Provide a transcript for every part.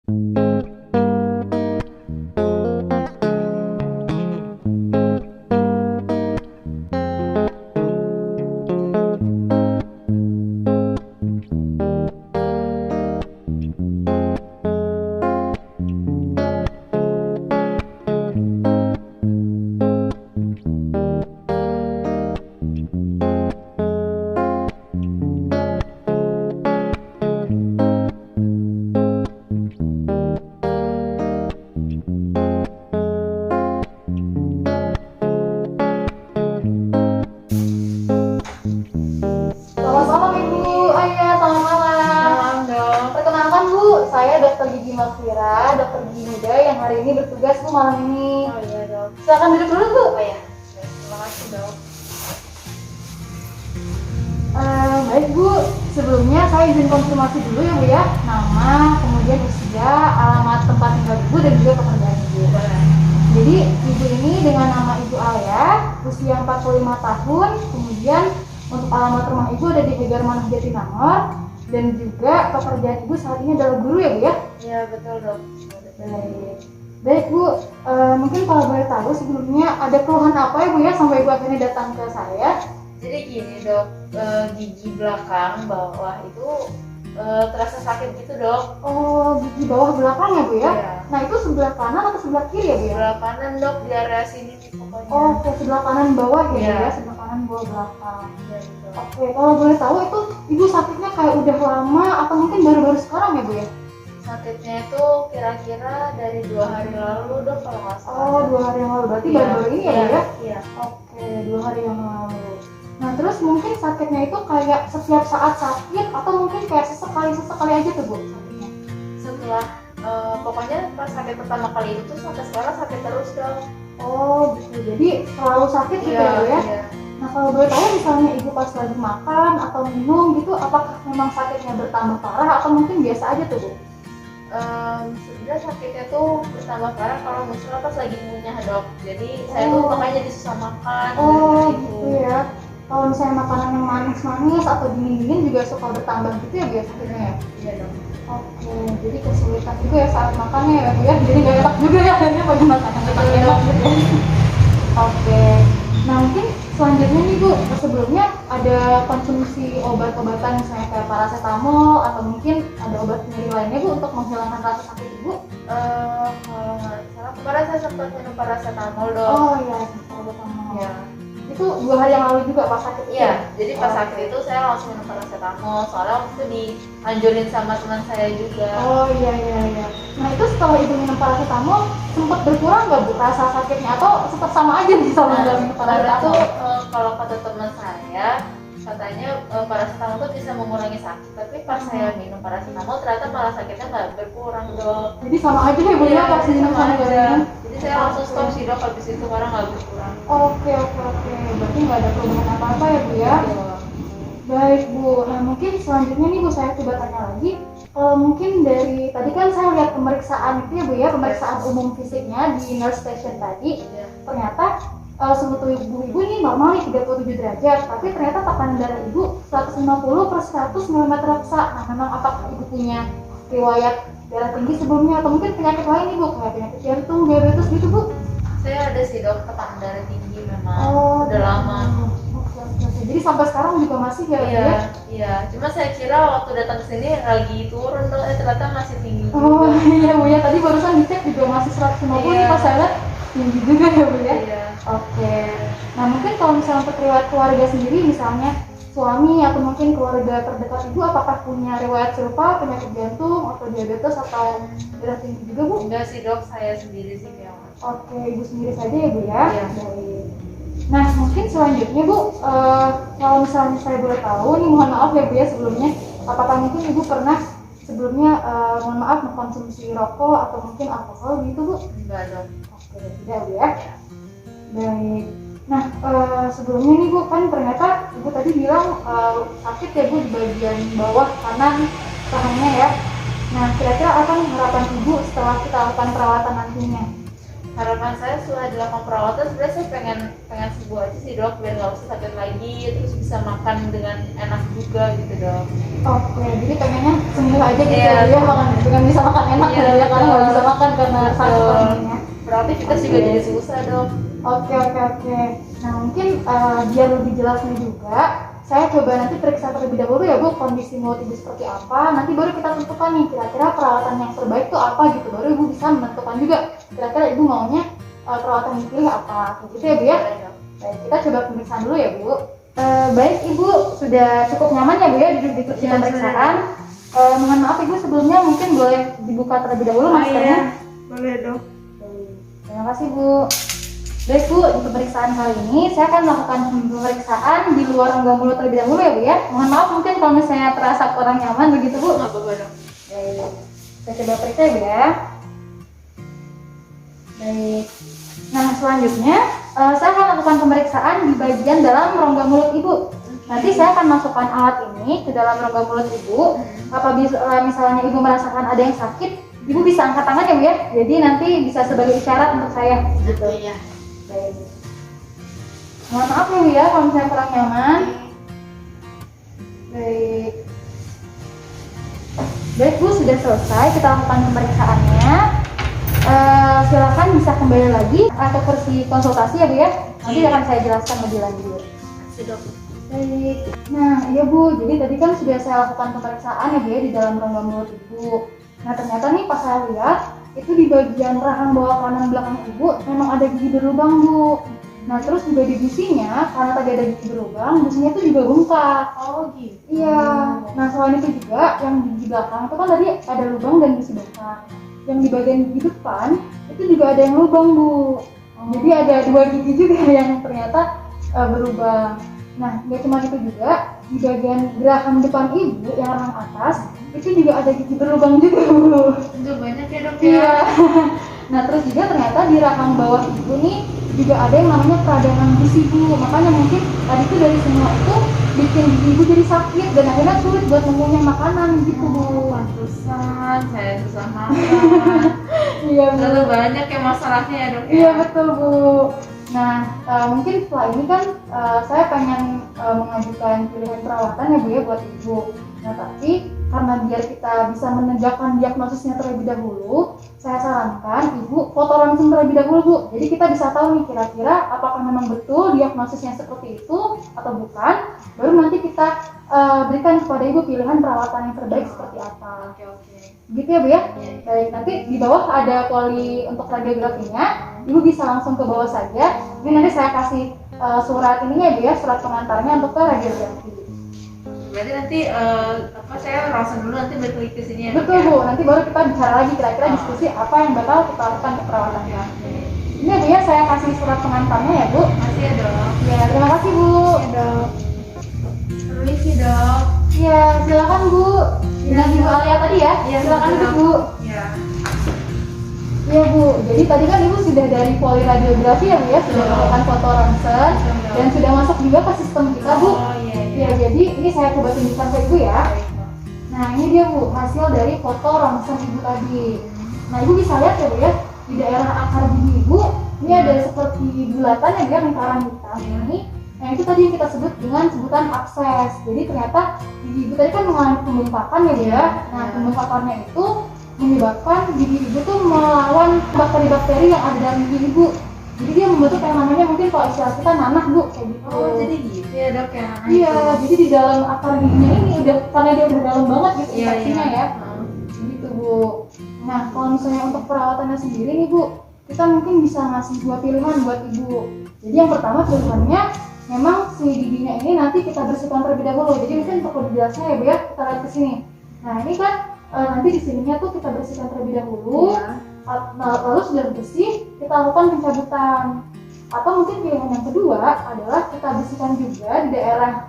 Selamat malam Ibu. Ayah, selamat malam. Malam dong. Perkenalkan Bu, saya Dr. Gigi Makfira, dokter gigi muda yang hari ini bertugas Bu malam ini. Oh iya dok. Silakan duduk dulu Bu. Oh ya. Terima kasih dok. Baik Bu, sebelumnya saya izin konfirmasi dulu ya Bu ya. Nama, kemudian usia, alamat tempat tinggal Ibu dan juga pekerjaan Ibu. Jadi Ibu ini dengan nama Ibu Alia, usia 45 tahun, kemudian untuk alamat rumah Ibu ada di Hegarmanah Jatinangor, dan juga pekerjaan Ibu saat ini adalah guru ya Bu ya? Iya betul dok. Baik. Baik Bu, mungkin kalau boleh tahu sebelumnya ada keluhan apa ya Bu ya sampai Ibu akhirnya datang ke saya? Jadi gini dok, gigi belakang bawah itu terasa sakit gitu dok. Oh, gigi bawah belakang ya Bu ya? Iya. Nah itu sebelah kanan atau sebelah kiri ya Bu ya? Sebelah kanan dok di area sini nih pokoknya. Oh, ke sebelah kanan bawah ya Bu Iya. ya? Sebelah kanan bawah belakang. Iya gitu. Oke, kalau boleh tahu itu Ibu sakitnya kayak udah lama atau mungkin baru-baru sekarang ya Bu ya? Sakitnya itu kira-kira dari 2 hari lalu dok kalau nggak salah. Oh, 2 hari yang lalu, berarti Iya. baru-baru ini ya Bu ya? Iya. Oke, 2 hari yang lalu. Nah terus mungkin sakitnya itu kayak setiap saat sakit atau mungkin kayak sesekali aja tuh Bu sakitnya? Setelah pokoknya pas sakit pertama kali itu tuh sampai sekarang sakit terus dok. Oh gitu, jadi selalu sakit gitu ya Bu ya? Iya. Nah kalau boleh tahu misalnya Ibu pas lagi makan atau minum gitu, apakah memang sakitnya bertambah parah atau mungkin biasa aja tuh Bu? Sebenarnya sakitnya tuh bertambah parah kalau misalnya pas lagi ngunyah dok. Jadi saya tuh Oh. makanya jadi susah makan. Oh dari gitu ya. Kalau misalnya makanan yang manis-manis atau dingin-dingin juga suka bertambah gitu ya biasa sakitnya ya? Iya dok. Oke, jadi kesulitan juga ya saat makannya ya Bu ya? Jadi gak enak juga ya akhirnya bagi makanan yang enak gitu ya? Oke, nah mungkin selanjutnya nih Bu, sebelumnya ada konsumsi obat-obatan misalnya kayak paracetamol atau mungkin ada obat nyeri lainnya Bu untuk menghilangkan rasa sakit Ibu? Kalau nggak salah kemarin saya sempat minum paracetamol dok. Oh iya, paracetamol. Iya. Itu 2 hari yang lalu juga pas sakit itu? Iya. Jadi pas Oh, sakit oke. itu saya langsung minum paracetamol. Soalnya waktu itu dianjurin sama teman saya juga. Oh iya. Nah itu setelah Ibu minum paracetamol sempat berkurang nggak Bu rasa sakitnya atau tetap sama aja nih sama nggak minum Karena tuh paracetamol? kalau kata teman saya katanya paracetamol tuh bisa mengurangi sakit, tapi pas saya minum paracetamol ternyata malah sakitnya nggak berkurang dok. Jadi sama aja ya Bu ya Iya, pas minum sama sama nggak aja. minum? Jadi saya langsung stop sih dok habis itu karena nggak berkurang. Oke. Berarti nggak ada perubahan apa-apa ya Bu ya? Gitu. Baik Bu. Nah mungkin selanjutnya nih Bu saya coba tanya lagi. Mungkin dari tadi kan saya lihat pemeriksaan itu ya Bu ya, pemeriksaan umum fisiknya di nurse station tadi. Iya. Ternyata suhu tubuh Ibu ini normal nih 37 derajat, tapi ternyata tekanan darah Ibu 150/100 mm reksa. Nah memang apakah Ibu punya riwayat darah tinggi sebelumnya atau mungkin penyakit lain Ibu kayak penyakit jantung, diabetes gitu Bu? Saya ada sih dok tekanan darah tinggi memang. Oh, Udah lama. Oke. Jadi sampai sekarang juga masih ya Bu Iya, ya? iya. Cuma saya kira waktu datang ke sini lagi turun dok, ternyata masih tinggi. Oh juga. iya Bu ya, tadi barusan dicek juga masih 150 nih Iya. pas saya lihat tinggi juga ya Bu ya? Iya. Oke. Nah mungkin kalau misalnya untuk riwayat keluarga sendiri misalnya suami atau mungkin keluarga terdekat Ibu apakah punya riwayat serupa penyakit jantung atau diabetes atau darah tinggi juga Bu? Enggak sih dok, saya sendiri sih yang. Oke, Ibu sendiri saja ya Bu ya? Iya. Baik. Nah mungkin selanjutnya Bu, kalau misalnya saya boleh tahu nih mohon maaf ya Bu ya sebelumnya, apakah mungkin Ibu pernah sebelumnya mohon maaf mengkonsumsi rokok atau mungkin alkohol gitu Bu? Enggak dok. Oke, tidak Bu ya? Baik. Nah, sebelumnya nih Bu, kan ternyata Ibu tadi bilang sakit ya Bu di bagian bawah kanan pahanya ya. Nah, kira-kira apa nih harapan Ibu setelah kita lakukan perawatan nantinya? harapan saya setelah dilakukan perawatan sebenarnya saya pengen sembuh aja sih dok, biar nggak usah sakit lagi, terus bisa makan dengan enak juga gitu dok. Oke, jadi pengennya sembuh aja gitu Iya. ya, makan dengan bisa makan enak Iya, ya, karena nggak bisa makan karena Betul. sakit orangnya. Beraktivitas juga jadi susah dok. Oke. Nah mungkin biar lebih jelasnya juga, saya coba nanti periksa terlebih dahulu ya Bu, kondisi mulut Ibu seperti apa. Nanti baru kita tentukan nih kira-kira perawatan yang terbaik itu apa gitu. Baru Ibu bisa menentukan juga kira-kira Ibu maunya perawatan yang dipilih apa. Gitu ya Bu ya. Boleh, dok. Baik, kita coba pemeriksaan dulu ya Bu. Baik Ibu, sudah cukup nyaman ya Bu ya duduk di kursi Ya, pemeriksaan. Mohon maaf Ibu, sebelumnya mungkin boleh dibuka terlebih dahulu maskernya. Boleh dok. Baik, terima kasih Bu. Baik Bu, di pemeriksaan kali ini saya akan melakukan pemeriksaan di luar rongga mulut terlebih dahulu ya Bu ya. Mohon maaf mungkin kalau misalnya terasa kurang nyaman begitu Bu. Nggak apa-apa dok. Baik, saya coba periksa ya Bu ya. Baik. Nah selanjutnya saya akan lakukan pemeriksaan di bagian dalam rongga mulut Ibu. Nanti saya akan masukkan alat ini ke dalam rongga mulut Ibu. Apabila misalnya Ibu merasakan ada yang sakit, Ibu bisa angkat tangan ya Bu ya. Jadi nanti bisa sebagai isyarat untuk saya gitu. Iya. Baik. Mohon maaf ya Bu ya kalau misalnya kurang nyaman. Baik. Baik Bu, sudah selesai kita lakukan pemeriksaannya. Silakan bisa kembali lagi atau kursi konsultasi ya Bu ya. Nanti akan saya jelaskan lebih lanjut. Kasih dok. Baik. Nah, iya Bu, jadi tadi kan sudah saya lakukan pemeriksaan ya Bu ya di dalam rongga mulut Ibu. Nah, ternyata nih pas saya lihat itu di bagian rahang bawah kanan belakang Ibu memang ada gigi berlubang Bu. Nah, terus juga di gusinya, karena tadi ada gigi berlubang, gusinya itu juga bengkak. Oh gitu. Iya. Nah, selain itu juga yang di gigi belakang itu kan tadi ada lubang dan gusi bengkak. Yang di bagian gigi depan itu juga ada yang lubang Bu. Jadi ada 2 gigi juga yang ternyata berlubang. Nah, nggak cuma itu juga, di bagian geraham depan Ibu yang rahang atas itu juga ada gigi berlubang juga Bu. Udah banyak ya dok Iya. ya. Nah, terus juga ternyata di rahang bawah Ibu nih juga ada yang namanya peradangan gusi Bu. Makanya mungkin tadi itu dari semua itu bikin gigi Ibu jadi sakit dan akhirnya sulit buat mengunyah makanan gitu Bu. Pantesan saya susah makan. Iya Bu. Terlalu banyak ya masalahnya ya dok ya. Iya betul Bu. Nah, mungkin setelah ini kan saya pengen mengajukan pilihan perawatan ya Bu ya buat Ibu. Nah, tapi karena biar kita bisa menegakkan diagnosisnya terlebih dahulu, saya sarankan Ibu foto ronsen terlebih dahulu Bu. Jadi kita bisa tahu nih kira-kira apakah memang betul diagnosisnya seperti itu atau bukan. Baru nanti kita berikan kepada Ibu pilihan perawatan yang terbaik seperti apa. Oke. Gitu ya Bu ya? Iya. Baik, nanti di bawah ada poli untuk radiografinya. Ibu bisa langsung ke bawah saja. Ini nanti saya kasih surat ininya ya Bu ya, surat pengantarnya untuk ke radiografi. Berarti nanti saya ronsen dulu nanti balik lagi ke sini ya. Dok, Betul ya? Bu, nanti baru kita bicara lagi kira-kira diskusi apa yang bakal kita lakukan ke perawatannya. Ini ya Bu ya, saya kasih surat pengantarnya ya Bu. Makasih ya dok. Ya, terima kasih Bu. Ya dok. Permisi dok. Ya, silakan Bu. Dengan Ibu Alia tadi ya. Iya, Silakan betul. Bu. Ya. Iya Bu, jadi tadi kan Ibu sudah dari poliradiografi ya Bu ya, sudah melakukan foto ronsen dan sudah masuk juga ke sistem kita Bu. Oh iya. Ya, jadi ini saya coba tunjukkan ke Ibu ya. Baik, Dok. Nah, ini dia Bu, hasil dari foto ronsen Ibu tadi. Nah, Ibu bisa lihat ya Bu ya, di daerah akar gigi Ibu, ini ada seperti bulatan ya Bu ya, lingkaran hitam ini. Nah, itu tadi yang kita sebut dengan sebutan abses. Jadi ternyata gigi Ibu tadi kan mengalami pembengkakan ya Bu ya. Nah, pembengkakannya itu menyebabkan gigi Ibu tuh melawan bakteri-bakteri yang ada dalam gigi Ibu. Jadi dia membentuk yang namanya mungkin kalau istilah kita nanah Bu, kayak gitu. Oh jadi gitu ya dok ya. Iya, jadi di dalam akar giginya ini udah karena dia udah dalam banget gitu Iya, infeksinya iya. ya. Gitu Bu. Nah, kalau misalnya untuk perawatannya sendiri nih Bu, kita mungkin bisa ngasih 2 pilihan buat Ibu. Jadi yang pertama pilihannya memang si giginya ini nanti kita bersihkan terlebih dahulu. Jadi mungkin untuk lebih jelasnya ya Bu ya, kita lihat ke sini. Nah, ini kan nanti di sininya tuh kita bersihkan terlebih dahulu. Iya. Lalu sudah bersih, kita lakukan pencabutan. Atau mungkin pilihan yang kedua adalah kita bersihkan juga di daerah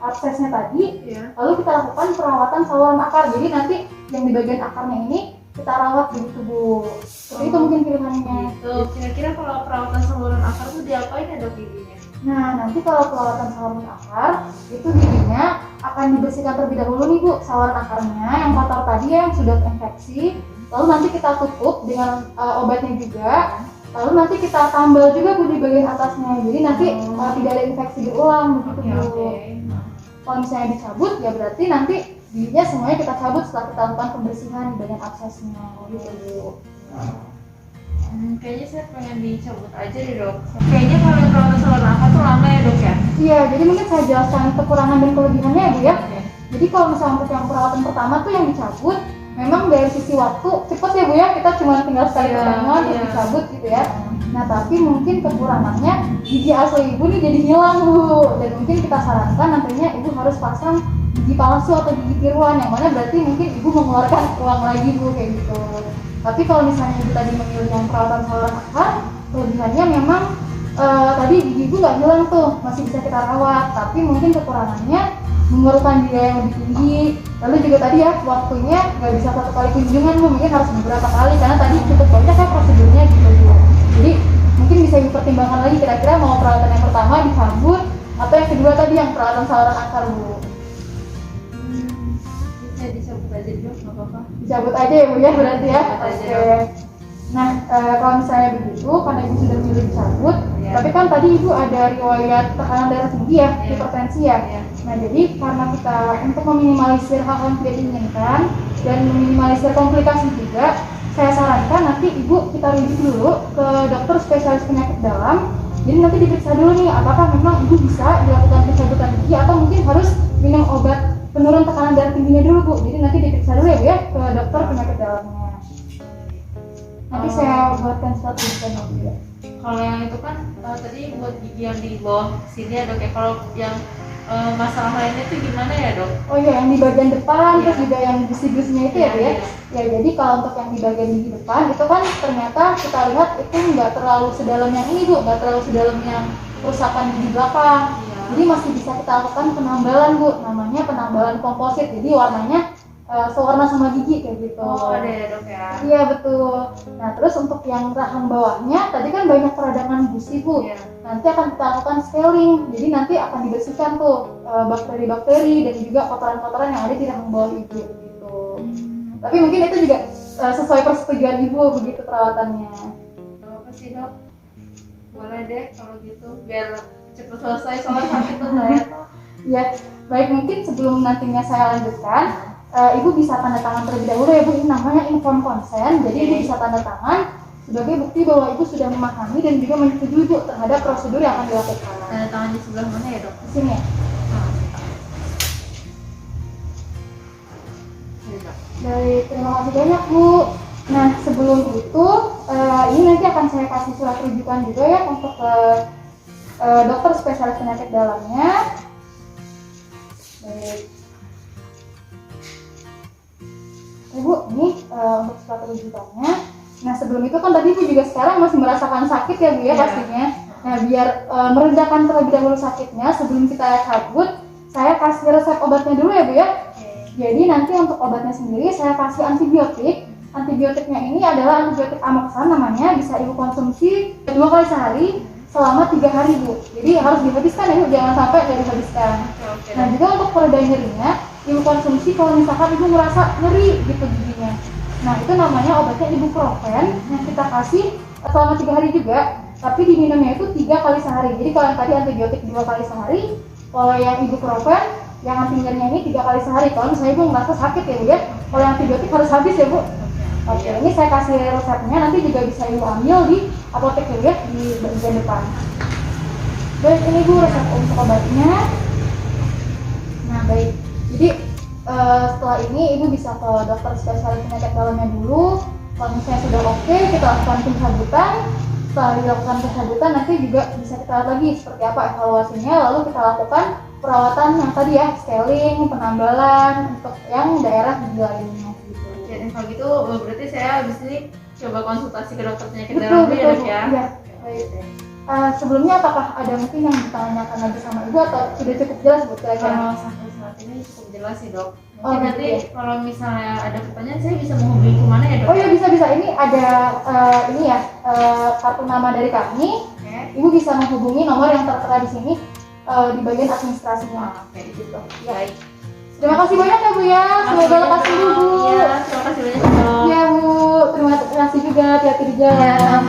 absesnya tadi. Iya. Lalu kita lakukan perawatan saluran akar. Jadi nanti yang di bagian akarnya ini kita rawat begitu Bu. Seperti itu mungkin pilihannya. Gitu. Kira-kira kalau perawatan saluran akar tuh diapain ya dok giginya? Nah, nanti kalau perawatan saluran akar itu giginya akan dibersihkan terlebih dahulu nih Bu, saluran akarnya yang kotor tadi yang sudah terinfeksi. Lalu nanti kita tutup dengan obatnya juga. Lalu nanti kita tambal juga Bu di bagian atasnya. Jadi nanti tidak ada infeksi berulang begitu Bu. Kalau misalnya dicabut ya berarti nanti giginya semuanya kita cabut setelah kita lakukan pembersihan di bagian aksesnya gitu Bu. Kayaknya saya pengen dicabut aja deh dok. Kayaknya kalau yang perawatan saluran nafas tuh lama ya dok ya? Iya, jadi mungkin saya jelaskan kekurangan dan kelebihannya ya Bu ya. Oke. Jadi kalau misalnya untuk yang perawatan pertama tuh yang dicabut, memang dari sisi waktu cepet ya Bu ya, kita cuma tinggal sekali Iya, pertemuan terus iya. dicabut gitu ya. Nah tapi mungkin kekurangannya gigi asli ibu nih jadi hilang Bu, dan mungkin kita sarankan nantinya ibu harus pasang gigi palsu atau gigi tiruan, yang mana berarti mungkin ibu mengeluarkan uang lagi Bu kayak gitu. Tapi kalau misalnya ibu tadi memilih yang perawatan saluran akar, kelebihannya memang tadi gigi ibu nggak hilang tuh, masih bisa kita rawat, tapi mungkin kekurangannya memerlukan biaya yang lebih tinggi. Lalu juga tadi ya waktunya nggak bisa satu kali kunjungan Bu, mungkin harus beberapa kali karena tadi cukup banyak ya prosedurnya gitu Bu. Jadi mungkin bisa dipertimbangkan lagi kira-kira mau perawatan yang pertama dicabut atau yang kedua tadi yang perawatan saluran akar Bu. Bisa dicabut aja dok, nggak apa-apa. Dicabut aja ya Bu ya berarti ya. Dicabut aja, Oke. Nah kalau misalnya begitu karena ibu sudah milih dicabut, Iya. tapi kan tadi ibu ada riwayat tekanan darah tinggi ya, Iya. hipertensi ya. Iya. Nah jadi karena kita untuk meminimalisir hal-hal yang tidak diinginkan dan meminimalisir komplikasi juga, saya sarankan nanti ibu kita rujuk dulu ke dokter spesialis penyakit dalam. Jadi nanti diperiksa dulu nih apakah memang ibu bisa dilakukan pencabutan gigi atau mungkin harus minum obat penurun tekanan darah tingginya dulu Bu. Jadi nanti diperiksa dulu ya Bu ya ke dokter penyakit dalamnya. Nanti saya buatkan surat rujukan Bu ya. Kalau yang itu kan tadi buat gigi yang di bawah sini ya dok ya. Kalau yang masalah lainnya itu gimana ya dok? Oh iya, yang di bagian depan, Iya. terus juga yang gusi-gusinya itu ya Bu ya. Iya. Ya jadi kalau untuk yang di bagian gigi depan itu kan ternyata kita lihat itu nggak terlalu sedalam yang ini Bu, nggak terlalu sedalam yang kerusakan gigi belakang. Iya. Jadi masih bisa kita lakukan penambalan Bu, namanya penambalan komposit. Jadi warnanya sewarna sama gigi kayak gitu. Oh ada ya dok ya? Iya betul. Nah terus untuk yang rahang bawahnya tadi kan banyak peradangan gusi Bu. Iya. Nanti akan kita lakukan scaling. Jadi nanti akan dibersihkan tuh bakteri-bakteri dan juga kotoran-kotoran yang ada di rahang bawah ibu gitu. Tapi mungkin itu juga sesuai persetujuan ibu begitu perawatannya. Apa sih dok? Boleh deh kalau gitu biar cepet selesai soalnya sakit tuh saya. Ya baik, mungkin sebelum nantinya saya lanjutkan, ibu bisa tanda tangan terlebih dahulu ya Bu. Ini namanya inform consent. Jadi ibu bisa tanda tangan sebagai bukti bahwa ibu sudah memahami dan juga menyetujui Bu terhadap prosedur yang akan dilakukan. Tanda tangan di sebelah mana ya dok? Di sini ya. Iya, dok. Baik, terima kasih banyak Bu. Nah sebelum itu ini nanti akan saya kasih surat rujukan juga ya untuk ke dokter spesialis penyakit dalamnya. Baik. Ibu, ini untuk surat rujukannya. Nah sebelum itu kan tadi Ibu juga sekarang masih merasakan sakit ya Bu ya Iya. pastinya. Nah biar meredakan terlebih dahulu sakitnya sebelum kita cabut, saya kasih resep obatnya dulu ya Bu ya. Jadi nanti untuk obatnya sendiri saya kasih antibiotik. Antibiotiknya ini adalah antibiotik Amoxan namanya, bisa Ibu konsumsi 2 kali sehari selama 3 hari Bu. Jadi harus dihabiskan ya Bu, jangan sampai nggak dihabiskan. Oke, Nah juga untuk pereda nyerinya Ibu konsumsi kalau misalkan Ibu merasa nyeri gitu giginya. Nah itu namanya obatnya ibuprofen yang kita kasih selama 3 hari juga, tapi diminumnya itu 3 kali sehari. Jadi kalau yang tadi antibiotik 2 kali sehari, kalau yang ibuprofen yang anti nyerinya ini 3 kali sehari. Kalau misalnya Ibu merasa sakit ya Bu ya, kalau yang antibiotik harus habis ya Bu. Oke, ini saya kasih resepnya, nanti juga bisa Ibu ambil di apotek ya di bagian depan. Baik, ini Bu resep untuk obatnya. Nah baik, jadi setelah ini Ibu bisa ke dokter spesialis penyakit dalamnya dulu. Kalau misalnya sudah oke, kita lakukan pencabutan. Setelah dilakukan pencabutan, nanti juga bisa kita lihat lagi seperti apa evaluasinya. Lalu kita lakukan perawatan yang tadi ya, scaling, penambalan untuk yang daerah gigi lainnya gitu. Dan kalau gitu berarti saya habis ini coba konsultasi ke dokter penyakit Betul, dalam dulu ya betul, dok ya? Iya, baik. Sebelumnya apakah ada mungkin yang ditanyakan lagi sama Ibu atau sudah cukup jelas Bu kira-kira? Kalau sampai saat ini cukup jelas sih dok. Oh, Mungkin gitu nanti ya. kalau misalnya ada pertanyaan saya bisa menghubungi kemana ya dok? Oh iya bisa. Ini ada ini ya kartu nama dari kami. Oke. Ibu bisa menghubungi nomor yang tertera di sini di bagian administrasinya. Oke. Gitu. Baik. Terima kasih banyak ya Bu ya. Semoga lekas sembuh Bu. Iya, terima kasih banyak dok. Iya Bu. Terima kasih juga. Hati-hati di jalan.